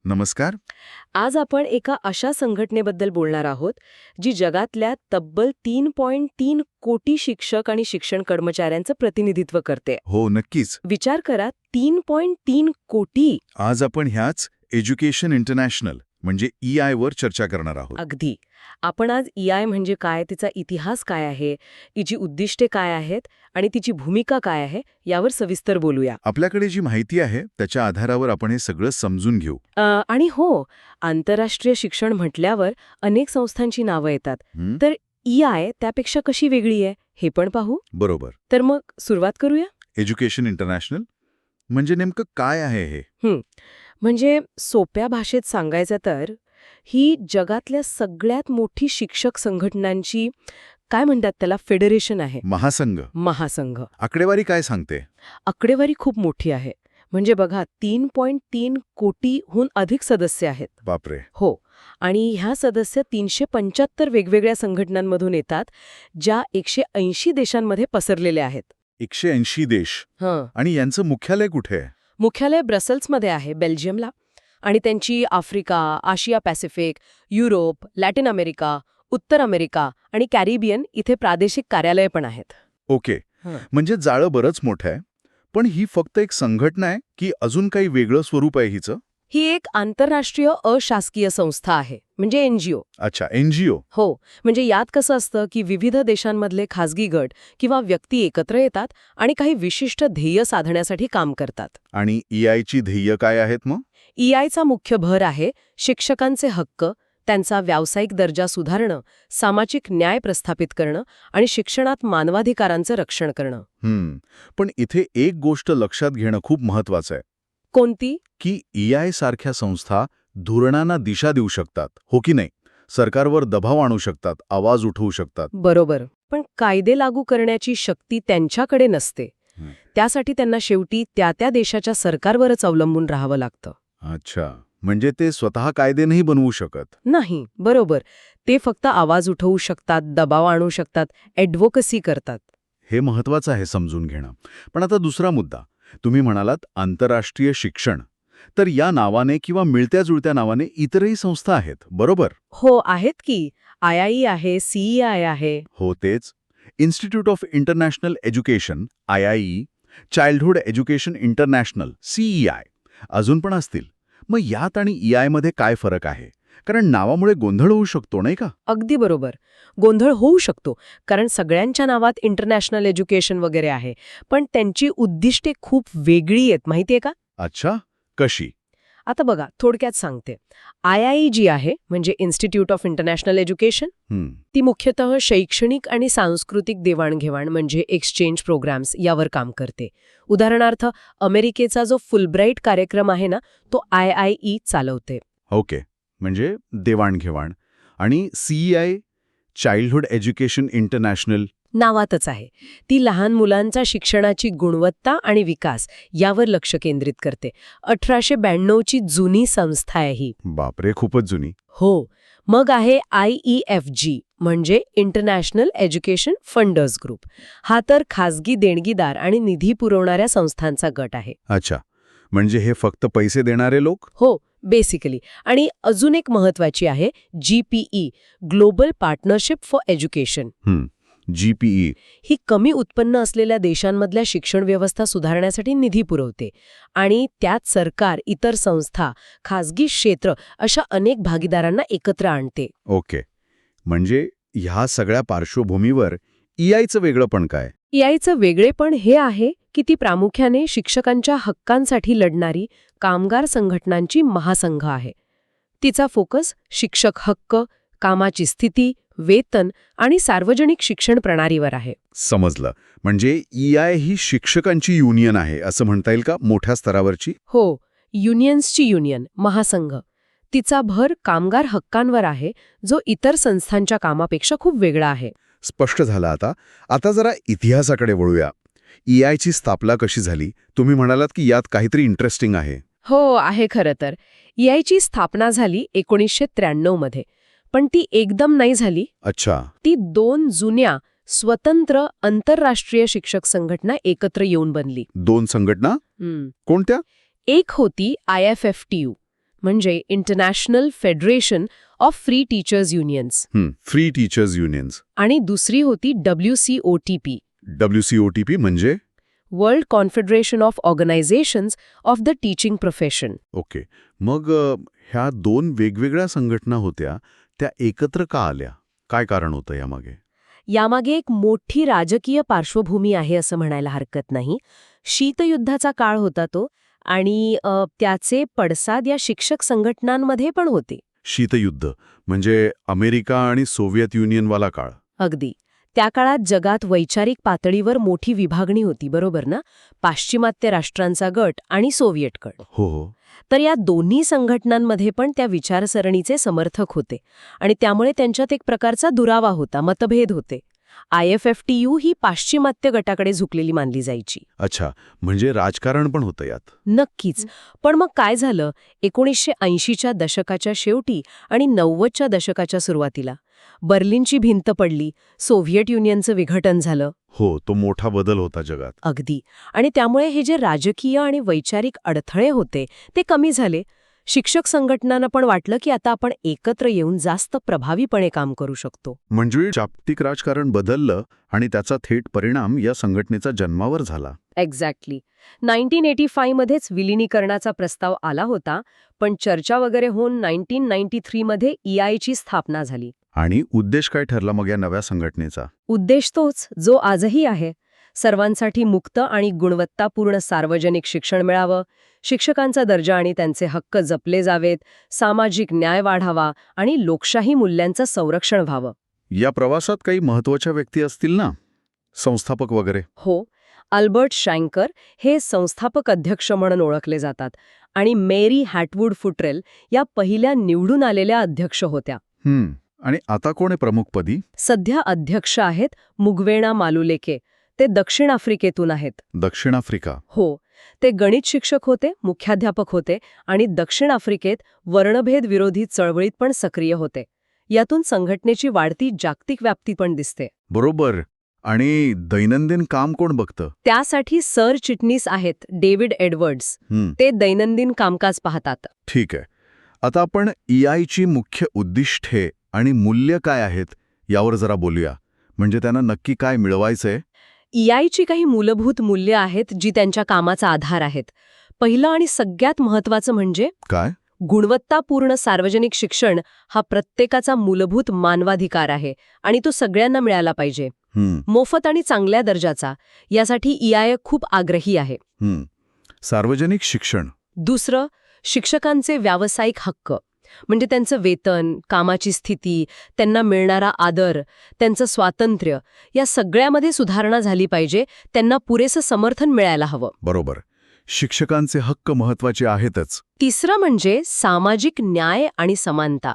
नमस्कार. आज आपण एका अशा संघटनेबद्दल बोलणार आहोत जी जगातल्या तब्बल 3.3 कोटी शिक्षक आणि शिक्षण कर्मचाऱ्यांचं प्रतिनिधित्व करते. हो, नक्कीच. विचार करा, 3.3 कोटी. आज आपण ह्याच एज्युकेशन इंटरनॅशनल म्हणजे EI वर चर्चा करणार आहोत. अगदी. आपण आज EI म्हणजे काय, तिचा इतिहास काय आहे, तिची उद्दिष्टे काय आहेत आणि तिची भूमिका काय आहे यावर सविस्तर बोलूया. आपल्याकडे जी माहिती आहे त्याच्या आधारावर आपण हे सगळं समजून घेऊ. आणि हो, आंतरराष्ट्रीय शिक्षण म्हटल्यावर अनेक संस्थांची नावं येतात. हं? तर EI त्यापेक्षा कशी वेगळी आहे हे पण पाहू. बरोबर. तर मग सुरुवात करूया. एज्युकेशन इंटरनॅशनल म्हणजे नेमकं काय आहे हे? म्हणजे सोप्या भाषेत सांगायचं तर ही जगातल्या सगळ्यात मोठी शिक्षक संघटनांची काय म्हणतात त्याला फेडरेशन आहे. महासंघ. महासंघ. आकडेवारी काय सांगते? आकडेवारी खूप मोठी आहे. म्हणजे बघा, 3.3 कोटीहून अधिक सदस्य आहेत. बापरे. हो. आणि ह्या सदस्य 375 वेगवेगळ्या संघटनांमधून येतात, ज्या 180 देशांमध्ये पसरलेल्या आहेत. 180 देश. आणि यांचं मुख्यालय कुठे आहे? मुख्यालय ब्रसेल्समध्ये आहे, बेल्जियमला. आणि त्यांची आफ्रिका, आशिया पॅसिफिक, युरोप, लॅटिन अमेरिका, उत्तर अमेरिका आणि कॅरिबियन इथे प्रादेशिक कार्यालय पण आहेत. ओके. म्हणजे जाळं बरंच मोठं आहे. पण ही फक्त एक संघटना आहे की अजून काही वेगळं स्वरूप आहे हिचं? ही एक आंतरराष्ट्रीय अशासकीय संस्था आहे, म्हणजे NGO. अच्छा, NGO. हो. म्हणजे यात कसं असतं की विविध देशांमधले खासगी गट किंवा व्यक्ती एकत्र येतात आणि काही विशिष्ट ध्येय साधण्यासाठी काम करतात. आणि EIची ध्येय काय आहेत मग? EIचा मुख्य भर आहे शिक्षकांचे हक्क, त्यांचा व्यावसायिक दर्जा सुधारणं, सामाजिक न्याय प्रस्थापित करणं आणि शिक्षणात मानवाधिकारांचं रक्षण करणं. पण इथे एक गोष्ट लक्षात घेणं खूप महत्वाचं आहे. कोणती? की EI सारख्या संस्था धोरणांना दिशा देऊ शकतात, हो की नाही? सरकारवर दबाव आणू शकतात, आवाज उठवू शकतात. बरोबर. पण कायदे लागू करण्याची शक्ती त्यांच्याकडे नसते. त्यासाठी त्यांना शेवटी त्या देशाच्या सरकारवरच अवलंबून राहावं लागतं. अच्छा, म्हणजे ते स्वतः कायदे नाही बनवू शकत? नाही, बरोबर. ते फक्त आवाज उठवू शकतात, दबाव आणू शकतात, ॲडव्होकसी करतात. हे महत्वाचं आहे समजून घेणं. पण आता दुसरा मुद्दा. तुम्ही म्हणालात आंतरराष्ट्रीय शिक्षण. तर या नावाने किंवा मिळत्या जुळत्या नावाने इतरही संस्था आहेत, बरोबर? हो, आहेत की. IIE आहे, CEI आहे. हो, तेच. Institute of international education, IIE, childhood education international, CEI, अजून पण असतील. मग यात आणि EI मध्ये काय फरक आहे? कारण नावामुळे गोंधळ होऊ शकतो, नाही का? अगदी बरोबर. गोंधळ होऊ शकतो, कारण सगळ्यांच्या नावात इंटरनॅशनल एज्युकेशन वगैरे आहे. पण त्यांची उद्दिष्टे खूप वेगळी आहेत, माहितीये का? अच्छा, कशी? आता बघा, थोडक्यात सांगते. IIE जी आहे, म्हणजे इन्स्टिट्यूट ऑफ इंटरनॅशनल एज्युकेशन, ती मुख्यतः शैक्षणिक आणि सांस्कृतिक देवाणघेवाण म्हणजे एक्सचेंज प्रोग्राम्स यावर काम करते. उदाहरणार्थ, अमेरिकेचा जो फुलब्राईट कार्यक्रम आहे ना, तो IIE चालवते. ओके, म्हणजे देवाणघेवाण. आणि CEI, चाइल्डहुड एज्युकेशन इंटरनॅशनल, नावातच आहे. ती लहान मुलांच्या शिक्षणाची गुणवत्ता आणि विकास यावर लक्ष केंद्रित करते. 1892ची जुनी संस्था आहे ही. बापरे, खूपच जुनी. हो. मग आहे IEFG, म्हणजे इंटरनॅशनल एज्युकेशन फंडर्स ग्रुप. हा तर खासगी देणगीदार आणि निधी पुरवणाऱ्या संस्थांचा गट आहे. अच्छा, म्हणजे हे फक्त पैसे देणारे लोक? हो, बेसिकली. आणि अजून एक महत्वाची आहे GPE, global partnership for education. GPE. ही कमी उत्पन्न असलेल्या देशांमधल्या शिक्षण व्यवस्था सुधारण्यासाठी निधी पुरवते. आणि त्यात सरकार, इतर संस्था, खासगी क्षेत्र अशा अनेक भागीदारांना एकत्र आणते. ओके, म्हणजे ह्या सगळ्या पार्श्वभूमीवर EIचं वेगळं पण काय? EIचं वेगळेपण हे आहे की ती प्रामुख्याने शिक्षकांच्या हक्कांसाठी लढणारी कामगार संघटनांची महासंघ आहे. तिचा फोकस शिक्षक हक्क, कामाची स्थिती, वेतन आणि सार्वजनिक शिक्षण प्रणालीवर आहे. समजलं. म्हणजे EI ही शिक्षकांची युनियन आहे असं म्हणता येईल का, मोठ्या स्तरावरची? हो, युनियन्सची युनियन, महासंघ. तिचा भर कामगार हक्कांवर आहे, जो इतर संस्थांच्या कामापेक्षा खूप वेगळा आहे. स्पष्ट झालं आता. आता जरा इतिहासाकडे वळूया. EIची स्थापना कशी झाली? तुम्ही म्हणालात की यात काहीतरी इंटरेस्टिंग आहे. हो, आहे खरं तर. EIची स्थापना झाली 1993 मध्ये. पण ती एकदम नाही झाली. अच्छा. ती 2 जुन्या स्वतंत्र आंतरराष्ट्रीय शिक्षक संघटना एकत्र येऊन बनली. 2 संघटना? कोणत्या? एक होती IFFTU, म्हणजे international federation of free teachers unions, free teachers unions. आणि दुसरी होती WCOTP, WCOTP म्हणजे? World confederation of organisations of the teaching profession. Okay. मग ह्या दोन वेगवेगळ्या संघटना होत्या, त्या एकत्र का आल्या? काय कारण होतं यामागे? यामागे एक मोठी राजकीय पार्श्वभूमी आहे असं म्हणायला हरकत नाही. शीतयुद्धाचा काळ होता तो, आणि त्याचे पडसाद या शिक्षक संघटनांमध्ये पण होते. शीतयुद्ध म्हणजे अमेरिका आणि सोव्हिएत युनियनवाला काळ. अगदी. त्या काळात जगात वैचारिक पातळीवर मोठी विभागणी होती, बरोबर ना? पाश्चिमात्य राष्ट्रांचा गट आणि सोव्हिएट गट. हो हो. तर या दोन्ही संघटनांमध्ये पण त्या विचारसरणीचे समर्थक होते, आणि त्यामुळे त्यांच्यात एक प्रकारचा दुरावा होता, मतभेद होते. IFFTU ही पाश्चिमात्य गटाकडे झुकलेली मानली जायची. अच्छा, म्हणजे राजकारण पण होतं यात. नक्कीच. पण मग काय झालं 1980च्या दशकाच्या शेवटी आणि 90च्या दशकाच्या सुरुवातीला? बर्लिनची भिंत पडली, सोव्हिएट युनियनचं विघटन झालं. हो, तो मोठा बदल होता जगात. अगदी. आणि त्यामुळे हे जे राजकीय आणि वैचारिक अडथळे होते ते कमी झाले. शिक्षक संघटनांना पण वाटलं की आता आपण एकत्र येऊन जास्त प्रभावीपणे काम करू शकतो. म्हणजे जागतिक राजकारण बदललं आणि त्याचा थेट परिणाम या संघटनेचा जन्मावर झाला. एक्झॅक्टली. 1985 मध्येच विलिनीकरणाचा प्रस्ताव आला होता, पण चर्चा वगैरे होऊन 1993 मध्ये EIची स्थापना झाली. आणि उद्देश काय ठरला मग या नव्या संघटनेचा? उद्देश तोच जो आजही आहे. सर्वांसाठी मुक्त आणि गुणवत्तापूर्ण सार्वजनिक शिक्षण मिळावं, शिक्षकांचा दर्जा आणि त्यांचे हक्क जपले जावेत, सामाजिक न्याय वाढावा आणि लोकशाही मूल्यांचं संरक्षण व्हावं. या प्रवासात काही महत्त्वाच्या व्यक्ती असतील ना, संस्थापक वगैरे? हो. अल्बर्ट शँकर हे संस्थापक अध्यक्ष म्हणून ओळखले जातात, आणि मेरी हॅटवूड फुट्रेल या पहिल्या निवडून आलेल्या अध्यक्ष होत्या. आणि आता कोण आहे प्रमुखपदी? सध्या अध्यक्ष आहेत मुगवेणा मालुलेके. ते दक्षिण आफ्रिकेतून आहेत. दक्षिण आफ्रिका? हो. ते गणित शिक्षक होते, मुख्याध्यापक होते, आणि दक्षिण आफ्रिकेत वर्णभेद विरोधी चळवळीत पण सक्रिय होते. यातून संघटनेची वाढती जागतिक व्याप्ती पण दिसते. बरोबर. आणि दैनंदिन काम कोण बघतं? त्यासाठी सरचिटणीस आहेत डेव्हिड एडवर्ड्स. ते दैनंदिन कामकाज पाहतात. ठीक आहे. आता आपण EIची मुख्य उद्दिष्टे आणि मूल्य काय आहेत यावर जरा बोलूया. म्हणजे त्यांना नक्की काय मिळवायचंय? EIची काही मूलभूत मूल्य आहेत जी त्यांच्या कामाचा आधार आहेत. पहिलं आणि सगळ्यात महत्त्वाचं म्हणजे काय? गुणवत्तापूर्ण सार्वजनिक शिक्षण हा प्रत्येकाचा मूलभूत मानवाधिकार आहे, आणि तो सगळ्यांना मिळाला पाहिजे. मोफत आणि चांगल्या दर्जाचा. यासाठी EI खूप आग्रही आहे. सार्वजनिक शिक्षण. दुसरं, शिक्षकांचे व्यावसायिक हक्क. म्हणजे त्यांचं वेतन, कामाची स्थिती, त्यांना मिळणारा आदर, त्यांचं स्वातंत्र्य, या सगळ्यामध्ये सुधारणा झाली पाहिजे. त्यांना पुरेसं समर्थन मिळायला हवं. बरोबर. शिक्षकांचे हक्क महत्वाचे आहेतच. तिसरं म्हणजे सामाजिक न्याय आणि समानता.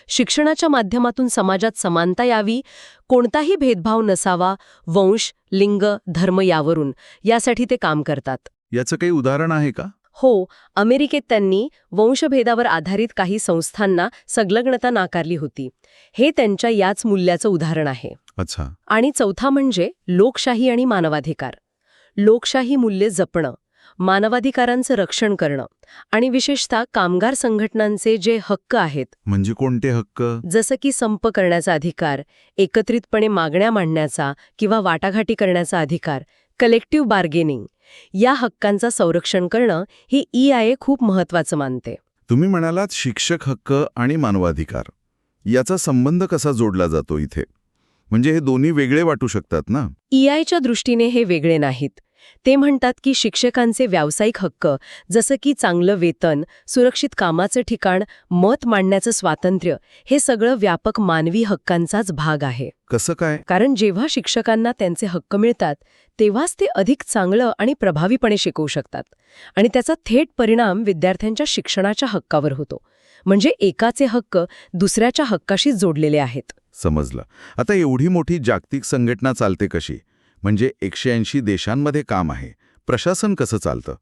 शिक्षणाच्या माध्यमातून समाजात समानता यावी, कोणताही भेदभाव नसावा, वंश, लिंग, धर्म यावरून. यासाठी ते काम करतात. याचं काही उदाहरण आहे का? हो. अमेरिकेत त्यांनी वंशभेदावर आधारित काही संस्थांना संलग्नता नाकारली होती. हे त्यांच्या याच मूल्याचं उदाहरण आहे. अच्छा. आणि चौथा म्हणजे लोकशाही आणि मानवाधिकार. लोकशाही मूल्ये जपणं, मानवाधिकारांचं रक्षण करणं, आणि विशेषतः कामगार संघटनांचे जे हक्क आहेत. म्हणजे कोणते हक्क? जसं की संप करण्याचा अधिकार, एकत्रितपणे मागण्या मांडण्याचा किंवा वाटाघाटी करण्याचा अधिकार, कलेक्टिव्ह बार्गेनिंग, या हक्कांचं संरक्षण करणं ही EI खूप महत्त्वाचं मानते. तुम्ही म्हणालात शिक्षक हक्क आणि मानवाधिकार. याचा संबंध कसा जोडला जातो इथे? म्हणजे हे दोन्ही वेगळे वाटू शकतात ना? EIच्या दृष्टीने हे वेगळे नाहीत. ते म्हणतात की शिक्षकांचे व्यावसायिक हक्क, जसं की चांगलं वेतन, सुरक्षित कामाचं ठिकाण, मत मांडण्याचं स्वातंत्र्य, हे सगळं व्यापक मानवी हक्कांचाच भाग आहे. कसं काय? कारण जेव्हा शिक्षकांना त्यांचे हक्क मिळतात तेव्हाच ते अधिक चांगलं आणि प्रभावीपणे शिकवू शकतात, आणि त्याचा थेट परिणाम विद्यार्थ्यांच्या शिक्षणाच्या हक्कावर होतो. म्हणजे एकाचे हक्क दुसऱ्याच्या हक्काशी जोडलेले आहेत. समजलं. आता एवढी मोठी जागतिक संघटना चालते कशी? म्हणजे 180 देशांमध्ये काम आहे. प्रशासन कसं चालतं?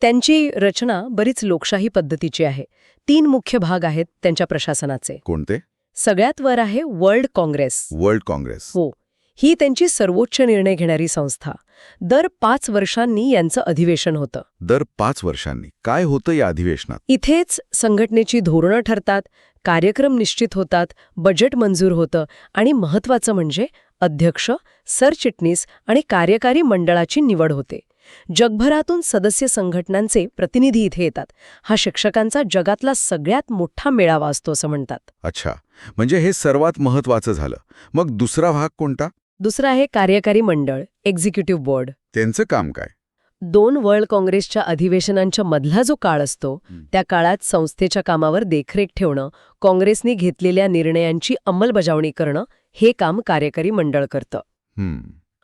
त्यांची रचना बरीच लोकशाही पद्धतीची आहे. 3 मुख्य भाग आहेत त्यांच्या प्रशासनाचे. कोणते? सगळ्यात वर आहे वर्ल्ड काँग्रेस. वर्ल्ड काँग्रेस. हो. ही त्यांची सर्वोच्च निर्णय घेणारी संस्था. दर 5 वर्षांनी यांचं अधिवेशन होतं. दर 5 वर्षांनी काय होतं या अधिवेशनात? इथेच संघटनेची धोरणं ठरतात, कार्यक्रम निश्चित होतात, बजेट मंजूर होतं आणि महत्त्वाचं म्हणजे अध्यक्ष, सरचिटणीस आणि कार्यकारी मंडळाची निवड होते. जगभरातून सदस्य संघटनांचे प्रतिनिधी इथे येतात. हा शिक्षकांचा जगातला सगळ्यात मोठा मेळावा असतो असं म्हणतात. अच्छा, म्हणजे हे सर्वात महत्वाचं झालं. मग दुसरा भाग कोणता? दुसरं आहे कार्यकारी मंडळ, एक्झिक्युटिव्ह बोर्ड. त्यांचं काम काय? 2 वर्ल्ड काँग्रेसच्या अधिवेशनांच्या मधला जो काळ असतो त्या काळात संस्थेच्या कामावर देखरेख ठेवणं, काँग्रेसने घेतलेल्या निर्णयांची अंमलबजावणी करणं, हे काम कार्यकारी मंडळ करतं.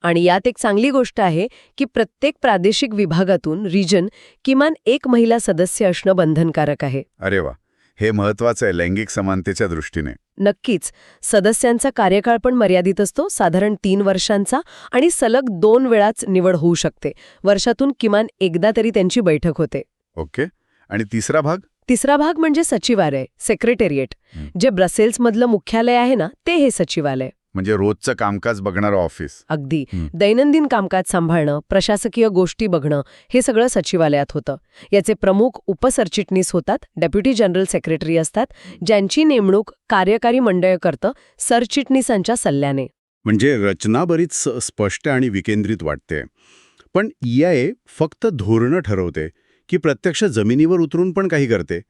आणि यात एक चांगली गोष्ट आहे की प्रत्येक प्रादेशिक विभागातून रिजन किमान एक महिला सदस्य असणं बंधनकारक आहे. अरे वा, हे महत्वाचं आहे लैंगिक समानतेच्या दृष्टीने. नक्कीच. सदस्यांचा कार्यकाळ पण मर्यादित असतो, साधारण 3 वर्षांचा, आणि सलग 2 वेळाच निवड होऊ शकते. वर्षातून किमान एकदा तरी त्यांची बैठक होते. ओके. आणि तिसरा भाग? तिसरा भाग म्हणजे सचिवालय, सेक्रेटेरिएट. जे ब्रसेल्समधलं मुख्यालय आहे ना, ते हे सचिवालय. म्हणजे रोजचं कामकाज बघणारं ऑफिस. अगदी. दैनंदिन कामकाज सांभाळणं, प्रशासकीय गोष्टी बघणं, हे सगळं सचिवालयात होतं. याचे प्रमुख उपसरचिटणीस होतात, डेप्युटी जनरल सेक्रेटरी असतात, ज्यांची नेमणूक कार्यकारी मंडळ करतं सरचिटणीसांच्या सल्ल्याने. म्हणजे रचना बरीच स्पष्ट आणि विकेंद्रित वाटते. पण EIA फक्त धोरणं ठरवते की प्रत्यक्ष जमिनीवर उतरून पण काही करते?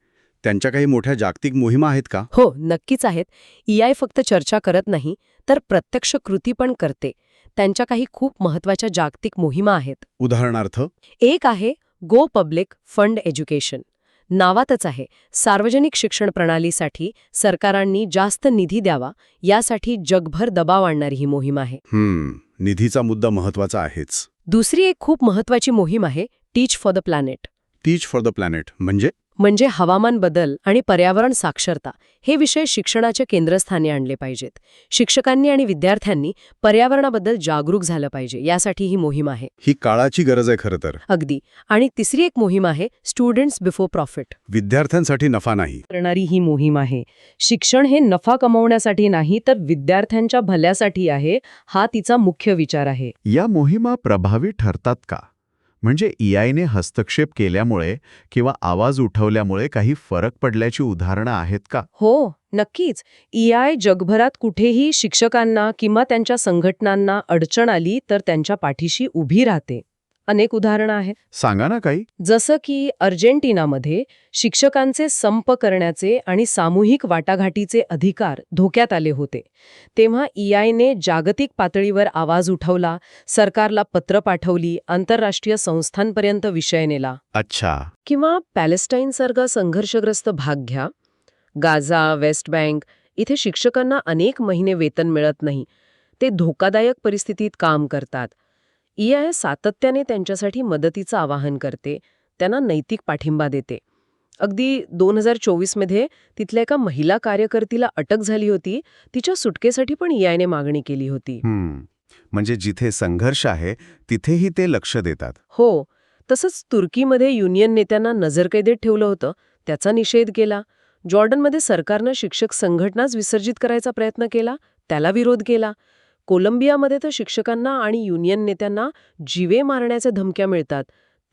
त्यांच्या काही मोठ्या जागतिक मोहिमा आहेत का? हो, नक्कीच आहेत. EI फक्त चर्चा करत नाही, तर प्रत्यक्ष कृती पण करते. त्यांच्या काही खूप महत्त्वाच्या जागतिक मोहिमा आहेत. उदाहरणार्थ? एक आहे गो पब्लिक फंड एज्युकेशन. नावातच आहे, सार्वजनिक शिक्षण प्रणालीसाठी सरकारांनी जास्त निधी द्यावा, यासाठी जगभर दबाव आणणारी ही मोहीम आहे. निधीचा मुद्दा महत्वाचा आहेच. दुसरी एक खूप महत्त्वाची मोहीम आहे teach for the planet. Teach for the planet म्हणजे हवामान बदल आणि पर्यावरण साक्षरता हे विषय शिक्षणाच्या केंद्रस्थानी आणले पाहिजेत. शिक्षकांनी आणि विद्यार्थ्यांनी पर्यावरणाबद्दल जागरूक झालं पाहिजे, यासाठी ही मोहीम आहे. ही काळाची गरज आहे खरं तर. अगदी. आणि तिसरी एक मोहीम आहे स्टुडंट्स बिफोर प्रॉफिट. विद्यार्थ्यांसाठी नफा नाही करणारी ही मोहीम आहे. शिक्षण हे नफा कमावण्यासाठी नाही, तर विद्यार्थ्यांच्या भल्यासाठी आहे, हा तिचा मुख्य विचार आहे. या मोहिमा प्रभावी ठरतात का? म्हणजे EIने हस्तक्षेप केल्यामुळे किंवा आवाज उठवल्यामुळे काही फरक पडल्याची उदाहरणं आहेत का? हो, नक्कीच. EI जगभरात कुठेही शिक्षकांना किंवा त्यांच्या संघटनांना अडचण आली तर त्यांच्या पाठीशी उभी राहते. अनेक उदाहरणं आहेत. सांगा ना काही. जसं की अर्जेंटिनामध्ये शिक्षकांचे संप करण्याचे आणि सामूहिक वाटाघाटीचे अधिकार धोक्यात आले होते. तेव्हा EIने जागतिक पातळीवर आवाज उठवला, सरकारला पत्र पाठवली, आंतरराष्ट्रीय संस्थांपर्यंत विषय नेला. अच्छा. किंवा पॅलेस्टाईनसारखा संघर्षग्रस्त भाग घ्या. गाझा, वेस्ट बँक, इथे शिक्षकांना अनेक महिने वेतन मिळत नाही. ते धोकादायक परिस्थितीत काम करतात. EI सातत्याने त्यांच्यासाठी मदतीचं आवाहन करते, त्यांना नैतिक पाठिंबा देते. अगदी 2024 मध्ये तिथल्या एका महिला कार्यकर्तीला अटक झाली होती, तिच्या सुटकेसाठी पण EIने मागणी केली होती. म्हणजे जिथे संघर्ष आहे तिथेही ते लक्ष देतात. हो. तसंच तुर्कीमध्ये युनियन नेत्यांना नजरकैदेत ठेवलं होतं, त्याचा निषेध केला. जॉर्डनमध्ये सरकारनं शिक्षक संघटनाच विसर्जित करायचा प्रयत्न केला, त्याला विरोध केला. कोलंबियामध्ये तर शिक्षकांना आणि युनियन नेत्यांना जीवे मारण्याच्या धमक्या मिळतात,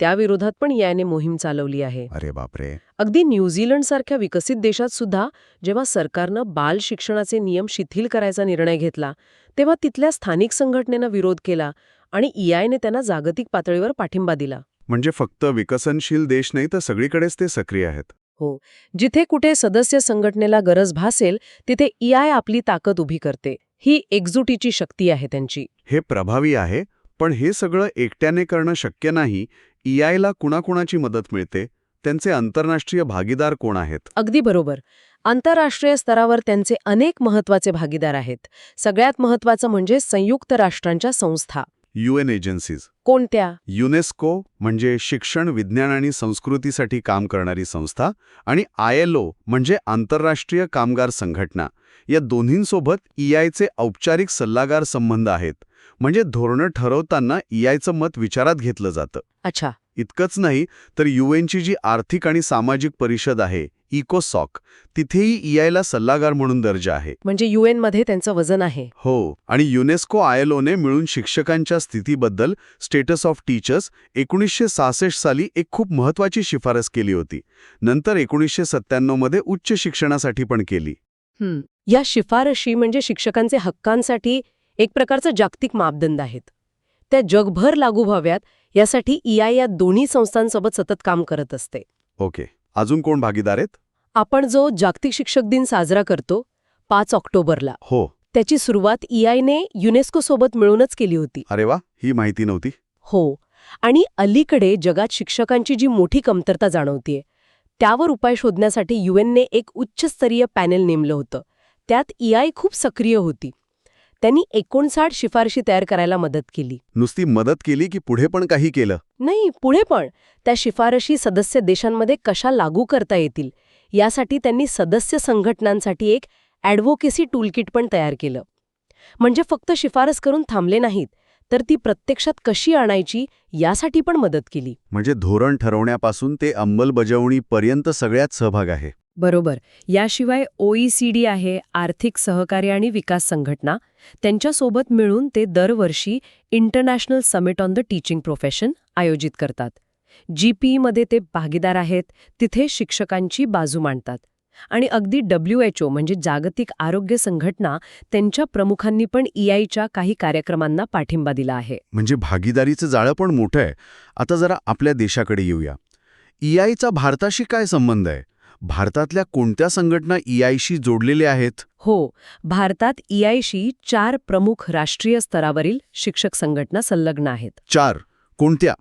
त्याविरोधात पण EIने मोहीम चालवली आहे. अरे बापरे. अगदी न्यूझीलंडसारख्या विकसित देशात सुद्धा जेव्हा सरकारनं बाल शिक्षणाचे नियम शिथिल करायचा निर्णय घेतला, तेव्हा तिथल्या स्थानिक संघटनेनं विरोध केला आणि EIने त्यांना जागतिक पातळीवर पाठिंबा दिला. म्हणजे फक्त विकसनशील देश नाही तर सगळीकडेच ते सक्रिय आहेत. हो. जिथे कुठे सदस्य संघटनेला गरज भासेल तिथे EI आपली ताकद उभी करते. ही एकजुटीची शक्ती आहे त्यांची. हे प्रभावी आहे, पण हे सगळं एकट्याने करणं शक्य नाही. EIला कुणाकुणाची मदत मिळते? त्यांचे आंतरराष्ट्रीय भागीदार कोण आहेत? अगदी बरोबर. आंतरराष्ट्रीय स्तरावर त्यांचे अनेक महत्त्वाचे भागीदार आहेत. सगळ्यात महत्त्वाचं म्हणजे संयुक्त राष्ट्रांच्या संस्था. UN agencies. कोणत्या? युनेस्को म्हणजे शिक्षण, विज्ञान आणि संस्कृतीसाठी काम करणारी संस्था, आणि ILO म्हणजे आंतरराष्ट्रीय कामगार संघटना. या दोन्हींसोबत EIचे औपचारिक सल्लागार संबंध आहेत. म्हणजे धोरणं ठरवताना EIचं मत विचारात घेतलं जातं. अच्छा. इतकंच नाही तर UNची जी आर्थिक आणि सामाजिक परिषद आहे इकोसॉक, तिथेही EIला सल्लागार म्हणून दर्जा आहे. म्हणजे UN मध्ये त्यांचं वजन आहे. हो, आणि युनेस्को ILOने मिळून शिक्षकांच्या स्थितीबद्दल स्टेटस ऑफ टीचर्स 1966 साली एक खूप महत्वाची शिफारस केली होती. नंतर 1997 मध्ये उच्च शिक्षणासाठी पण केली. या शिफारशी म्हणजे शिक्षकांचे हक्कांसाठी एक प्रकारचा जागतिक मापदंड आहेत. त्या जगभर लागू व्हाव्यात यासाठी EI या दोन्ही संस्थांसोबत सतत काम करत असते. ओके, अजून कोण भागीदार आहेत? आपण जो जागतिक शिक्षक दिन साजरा करतो 5 ऑक्टोबरला, हो. त्याची सुरुवात EIने युनेस्को सोबत मिळूनच केली होती. अरे वा, ही माहिती नव्हती. हो, आणि अलीकडे जगात शिक्षकांची जी मोठी कमतरता जाणवतीये त्यावर उपाय शोधण्यासाठी UNने एक उच्चस्तरीय पॅनेल नेमलं होतं. त्यात EI खूप सक्रिय होती. त्यांनी 59 शिफारशी तयार करायला मदत केली. नुसती मदत केली की पुढे पण काही केलं? नाही, पुढे पण त्या शिफारशी सदस्य देशांमध्ये कशा लागू करता येतील यासाठी त्यांनी सदस्य संघटनांसाठी एक ॲडव्होकेसी टूलकिट पण तयार केलं. म्हणजे फक्त शिफारस करून थांबले नाहीत, तर ती प्रत्यक्षात कशी आणायची यासाठी पण मदत केली. म्हणजे धोरण ठरवण्यापासून ते अंमलबजावणीपर्यंत सगळ्यात सहभाग आहे. बरोबर. याशिवाय OECD आहे, आर्थिक सहकार्य आणि विकास संघटना, त्यांच्यासोबत मिळून ते दरवर्षी international summit on the teaching profession आयोजित करतात. GPEमध्ये ते भागीदार आहेत, तिथे शिक्षकांची बाजू मांडतात. आणि अगदी WHO म्हणजे जागतिक आरोग्य संघटना, त्यांच्या प्रमुखांनी पण EIच्या काही कार्यक्रमांना पाठिंबा दिला आहे. म्हणजे भागीदारीचं जाळं पण मोठं आहे. आता जरा आपल्या देशाकडे येऊया. EIचा भारताशी काय संबंध आहे? भारतातल्या कोणत्या संघटना EIशी जोडलेल्या आहेत? हो, भारतात EIशी 4 प्रमुख राष्ट्रीय स्तरावरील शिक्षक संघटना संलग्न आहेत. 4 कोणत्या?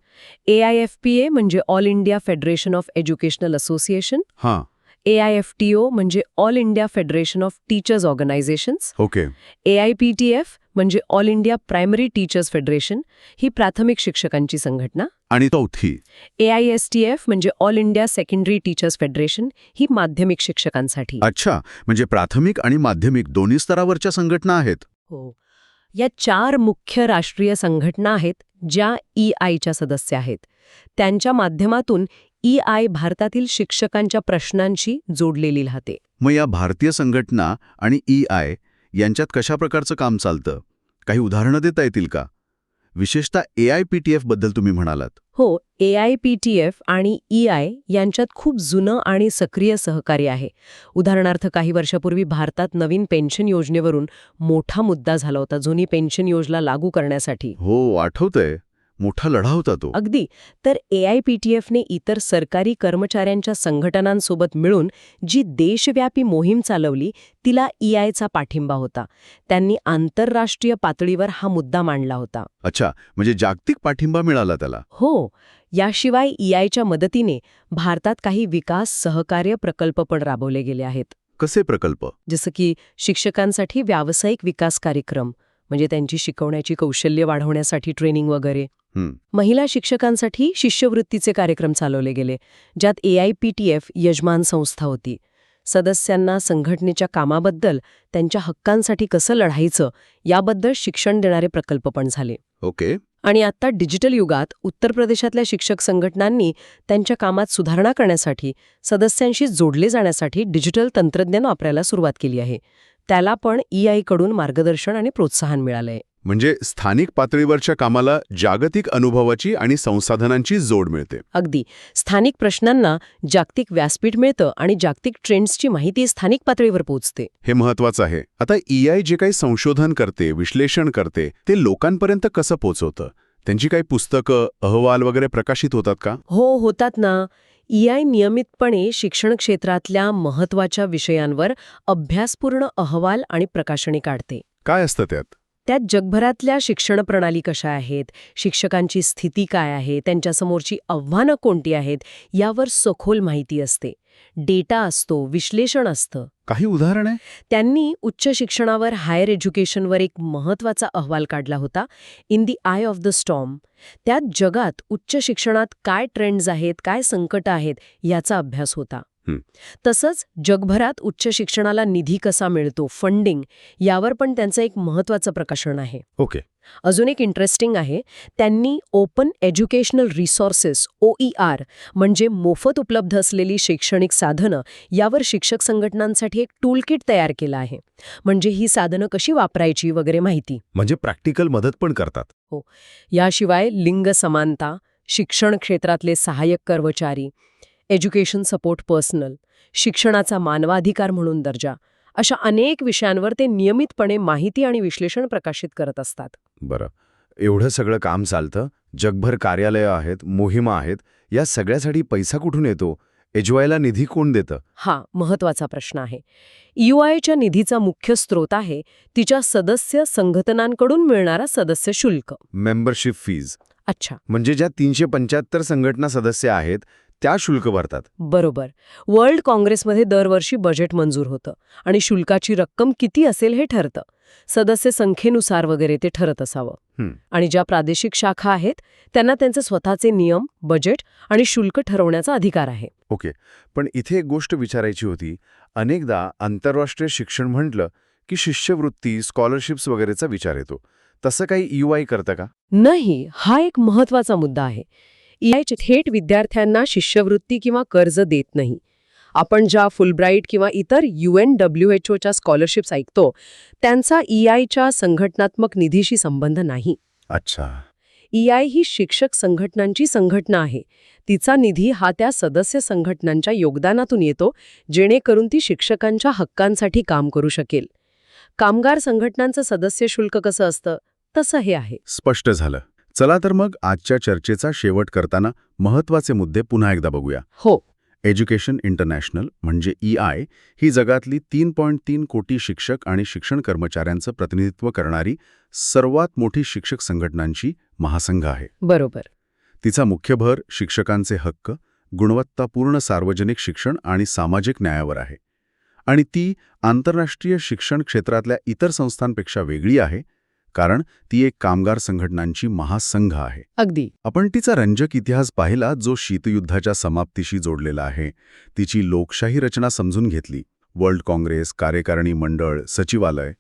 AIFPA म्हणजे all India federation of educational association, हां, AIFTO म्हणजे all India federation of teachers organisations, okay. AIPTF म्हणजे all India primary teachers federation, ही प्राथमिक शिक्षकांची संघटना, आणि चौथी? AISTF म्हणजे all India secondary teachers federation, ही माध्यमिक शिक्षकांसाठी. अच्छा, म्हणजे प्राथमिक आणि माध्यमिक दोन्ही स्तरावरच्या संघटना आहेत. हो, या 4 मुख्य राष्ट्रीय संघटना आहेत ज्या EIच्या सदस्य आहेत. त्यांच्या माध्यमातून EI भारतातील शिक्षकांच्या प्रश्नांशी जोडलेली राहते. मग या भारतीय संघटना आणि EI यांच्यात कशा प्रकारचं काम चालतं? काही उदाहरणं देता येतील का? विशेषतः AIPTF बद्दल तुम्ही म्हणालात. हो, AIPTF आणि EI यांच्यात खूप जुनं आणि सक्रिय सहकार्य आहे. उदाहरणार्थ काही वर्षापूर्वी भारतात नवीन पेन्शन योजनेवरून मोठा मुद्दा झाला होता, जुनी पेन्शन योजना लागू करण्यासाठी. हो, आठवतंय. मोठा लढा होता तो. अगदी. तर AIPTFने इतर सरकारी कर्मचाऱ्यांच्या संघटनांसोबत मिळून जी देशव्यापी मोहीम चालवली तिला EIचा पाठिंबा होता. त्यांनी आंतरराष्ट्रीय पातळीवर हा मुद्दा मांडला होता. अच्छा, म्हणजे जागतिक पाठिंबा मिळाला त्याला. हो, याशिवाय EIच्या मदतीने भारतात काही विकास सहकार्य प्रकल्प पण राबवले गेले आहेत. कसे प्रकल्प? जसं की शिक्षकांसाठी व्यावसायिक विकास कार्यक्रम, म्हणजे त्यांची शिकवण्याची कौशल्य वाढवण्यासाठी ट्रेनिंग वगैरे. महिला शिक्षकांसाठी शिष्यवृत्तीचे कार्यक्रम चालवले गेले, ज्यात AIPTF यजमान संस्था होती. सदस्यांना संघटनेच्या कामाबद्दल, त्यांच्या हक्कांसाठी कसं लढायचं याबद्दल शिक्षण देणारे प्रकल्प पण झाले. ओके. आणि आता डिजिटल युगात उत्तर प्रदेशातल्या शिक्षक संघटनांनी त्यांच्या कामात सुधारणा करण्यासाठी, सदस्यांशी जोडले जाण्यासाठी डिजिटल तंत्रज्ञान वापरायला सुरुवात केली आहे. त्याला पण EIकडून मार्गदर्शन आणि प्रोत्साहन मिळालंय. म्हणजे स्थानिक पातळीवरच्या कामाला जागतिक अनुभवाची आणि संसाधनांची जोड मिळते. अगदी. स्थानिक प्रश्नांना जागतिक व्यासपीठ मिळतं आणि जागतिक ट्रेंड्सची माहिती स्थानिक पातळीवर पोहोचते. हे महत्वाचं आहे. आता EI जे काही संशोधन करते, विश्लेषण करते, ते लोकांपर्यंत कसं पोहोचवतं? त्यांची काही पुस्तकं, अहवाल वगैरे प्रकाशित होतात का? हो, होतात ना. EI नियमितपणे शिक्षण क्षेत्रातल्या महत्त्वाच्या विषयांवर अभ्यासपूर्ण अहवाल आणि प्रकाशने काढते. काय असतं त्यात? त्यात जगभरातल्या शिक्षण प्रणाली कशा आहेत, शिक्षकांची स्थिती काय आहे, त्यांच्यासमोरची आव्हानं कोणती आहेत, यावर सखोल माहिती असते. डेटा असतो, विश्लेषण असतं. काही उदाहरण आहे? त्यांनी उच्च शिक्षणावर, हायर एज्युकेशनवर एक महत्त्वाचा अहवाल काढला होता, in the I of the storm. त्यात जगात उच्च शिक्षणात काय ट्रेंड्स आहेत, काय संकटं आहेत याचा अभ्यास होता. तसंच जगभरात उच्च शिक्षणाला निधी कसा मिळतो, फंडिंग, यावर पण त्यांचं एक महत्त्वाचं प्रकाशन आहे. ओके. अजून एक इंटरेस्टिंग आहे, त्यांनी ओपन एज्युकेशनल रिसोर्सेस OER म्हणजे मोफत उपलब्ध असलेली शैक्षणिक साधनं यावर शिक्षक संघटनांसाठी एक टूलकिट तयार केलं आहे. म्हणजे ही साधनं कशी वापरायची वगैरे माहिती. म्हणजे प्रॅक्टिकल मदत पण करतात. याशिवाय लिंग समानता, शिक्षण क्षेत्रातले सहाय्यक कर्मचारी, एज्युकेशन सपोर्ट पर्सनल, शिक्षणाचा मानवाधिकार म्हणून दर्जा, अशा अनेक विषयांवर ते नियमितपणे माहिती आणि विश्लेषण प्रकाशित करत असतात. बरं, एवढं सगळं काम चालतं, जगभर कार्यालयं आहेत, मोहिमा आहेत, या सगळ्यासाठी पैसा कुठून येतो? एजवायला निधी कोण देतं? हा महत्वाचा प्रश्न आहे. EUIच्या निधीचा मुख्य स्रोत आहे तिच्या सदस्य संघटनांकडून मिळणारा सदस्य शुल्क. Membership fees. अच्छा, म्हणजे ज्या 375 संघटना सदस्य आहेत त्या शुल्क भरतात. बरोबर. वर्ल्ड काँग्रेसमध्ये दरवर्षी बजेट मंजूर होतं आणि शुल्काची रक्कम किती असेल हे ठरतं. सदस्य संख्येनुसार वगैरे ते ठरत असावं. आणि ज्या प्रादेशिक शाखा आहेत त्यांना त्यांचे स्वतःचे नियम, बजेट आणि शुल्क ठरवण्याचा अधिकार आहे. ओके, पण इथे एक गोष्ट विचारायची होती. अनेकदा आंतरराष्ट्रीय शिक्षण म्हटलं की शिष्यवृत्ती, स्कॉलरशिप्स वगैरेचा विचार येतो. तसं काही EUI करतं का? नाही, हा एक महत्वाचा मुद्दा आहे. EI थेट विद्यार्थ्यांना शिष्यवृत्ती किंवा कर्ज देत नाही. आपण ज्या फुलब्राईट किंवा इतर UNWHOच्या स्कॉलरशिप्स ऐकतो त्यांचा EIच्या संघटनात्मक निधीशी संबंध नाही. अच्छा. EI ही शिक्षक संघटनांची संघटना आहे. तिचा निधी हा त्या सदस्य संघटनांच्या योगदानातून येतो, जेणेकरून ती शिक्षकांच्या हक्कांसाठी काम करू शकेल. कामगार संघटनांचं सदस्य शुल्क कसं असतं तसं हे आहे. स्पष्ट झालं. चला तर मग आजच्या चर्चेचा शेवट करताना महत्त्वाचे मुद्दे पुन्हा एकदा बघूया. हो. एज्युकेशन इंटरनॅशनल म्हणजे EI ही जगातली 3.3 कोटी शिक्षक आणि शिक्षण कर्मचाऱ्यांचं प्रतिनिधित्व करणारी सर्वात मोठी शिक्षक संघटनांची महासंघ आहे. बरोबर. तिचा मुख्य भर शिक्षकांचे हक्क, गुणवत्तापूर्ण सार्वजनिक शिक्षण आणि सामाजिक न्यायावर आहे. आणि ती आंतरराष्ट्रीय शिक्षण क्षेत्रातल्या इतर संस्थांपेक्षा वेगळी आहे, कारण ती एक कामगार संघटनांची महासंघ आहे. अगदी. आपण तिचा रंजक इतिहास पाहिला, जो शीतयुद्धाच्या समाप्तीशी जोडलेला आहे. तिची लोकशाही रचना समजून घेतली. वर्ल्ड काँग्रेस, कार्यकारिणी मंडळ, सचिवालय.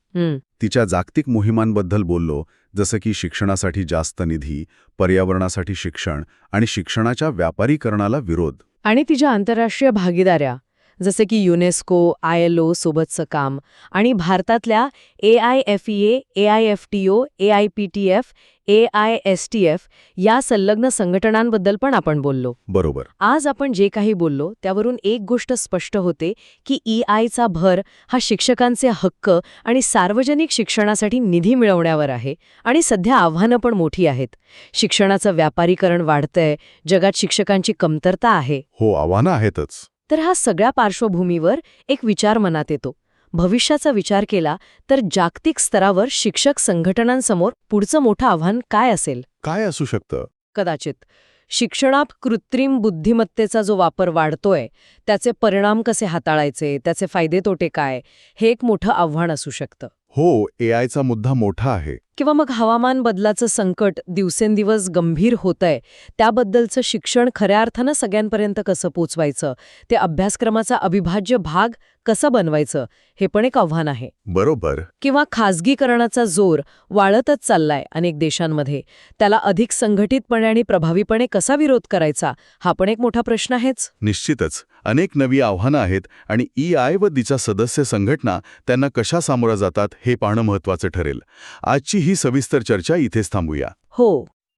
तिच्या जागतिक मोहिमांबद्दल बोललो, जसं की शिक्षणासाठी जास्त निधी, पर्यावरणासाठी शिक्षण आणि शिक्षणाच्या व्यापारीकरणाला विरोध. आणि तिच्या आंतरराष्ट्रीय भागीदाऱ्या जसे की युनेस्को, ILO सोबतचं काम आणि भारतातल्या AIFEA, AIFTO, AIPTF, AISTF या संलग्न संघटनांबद्दल पण आपण बोललो. बरोबर. आज आपण जे काही बोललो त्यावरून एक गोष्ट स्पष्ट होते की EIचा भर हा शिक्षकांचे हक्क आणि सार्वजनिक शिक्षणासाठी निधी मिळवण्यावर आहे. आणि सध्या आव्हानं पण मोठी आहेत. शिक्षणाचं व्यापारीकरण वाढतंय, जगात शिक्षकांची कमतरता आहे. हो, आव्हानं आहेतच. तर ह्या सगळ्या पार्श्वभूमीवर एक विचार मनात येतो. भविष्याचा विचार केला तर जागतिक स्तरावर शिक्षक संघटनांसमोर पुढचं मोठं आव्हान काय असेल? काय असू शकतं? कदाचित शिक्षणात कृत्रिम बुद्धिमत्तेचा जो वापर वाढतोय त्याचे परिणाम कसे हाताळायचे, त्याचे फायदे तोटे काय, हे एक मोठं आव्हान असू शकतं. हो, AIचा मुद्दा मोठा आहे. किंवा मग हवामान बदलाचं संकट दिवसेंदिवस गंभीर होतंय, त्याबद्दलचं शिक्षण खऱ्या अर्थानं सगळ्यांपर्यंत कसं पोचवायचं, ते अभ्यासक्रमाचा अविभाज्य भाग कसं बनवायचं, हे पण एक आव्हान आहे. बरोबर. किंवा खाजगीकरणाचा जोर वाढतच चाललाय अनेक देशांमध्ये, त्याला अधिक संघटितपणे आणि प्रभावीपणे कसा विरोध करायचा, हा पण एक मोठा प्रश्न आहेच. निश्चितच. अनेक नवी आव्हानं आहेत आणि EI व तिच्या सदस्य संघटना त्यांना कशा सामोरं जातात हे पाहणं महत्त्वाचं ठरेल. आजची ही सविस्तर चर्चा इथेच थांबूया. हो.